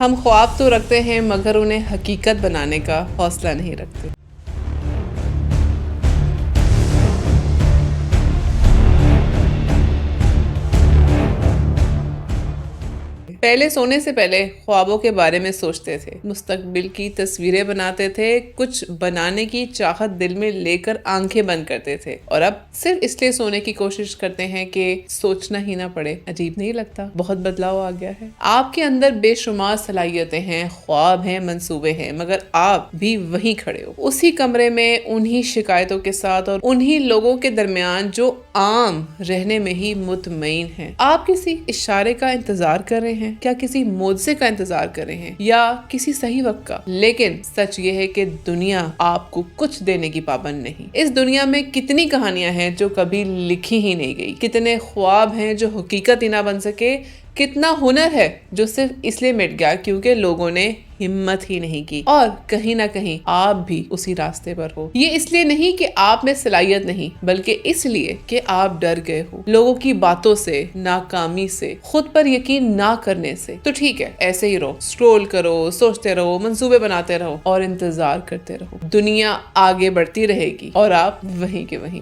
ہم خواب تو رکھتے ہیں مگر انہیں حقیقت بنانے کا حوصلہ نہیں رکھتے۔ پہلے سونے سے پہلے خوابوں کے بارے میں سوچتے تھے، مستقبل کی تصویریں بناتے تھے، کچھ بنانے کی چاہت دل میں لے کر آنکھیں بند کرتے تھے، اور اب صرف اس لیے سونے کی کوشش کرتے ہیں کہ سوچنا ہی نہ پڑے۔ عجیب نہیں لگتا؟ بہت بدلاؤ آ گیا ہے۔ آپ کے اندر بے شمار صلاحیتیں ہیں، خواب ہیں، منصوبے ہیں، مگر آپ بھی وہیں کھڑے ہو، اسی کمرے میں، انہی شکایتوں کے ساتھ اور انہی لوگوں کے درمیان جو عام رہنے میں ہی مطمئن ہیں۔ آپ کسی اشارے کا انتظار کر رہے ہیں، کیا کسی معجزے کا انتظار کر رہے ہیں، یا کسی صحیح وقت کا؟ لیکن سچ یہ ہے کہ دنیا آپ کو کچھ دینے کی پابند نہیں۔ اس دنیا میں کتنی کہانیاں ہیں جو کبھی لکھی ہی نہیں گئی، کتنے خواب ہیں جو حقیقت ہی نہ بن سکے، کتنا ہنر ہے جو صرف اس لیے مٹ گیا کیونکہ لوگوں نے ہمت ہی نہیں کی، اور کہیں نہ کہیں آپ بھی اسی راستے پر ہو۔ یہ اس لیے نہیں کہ آپ میں صلاحیت نہیں، بلکہ اس لیے کہ آپ ڈر گئے ہو، لوگوں کی باتوں سے، ناکامی سے، خود پر یقین نہ کرنے سے۔ تو ٹھیک ہے، ایسے ہی رہو، سکرول کرو، سوچتے رہو، منصوبے بناتے رہو اور انتظار کرتے رہو۔ دنیا آگے بڑھتی رہے گی اور آپ وہیں کے وہیں۔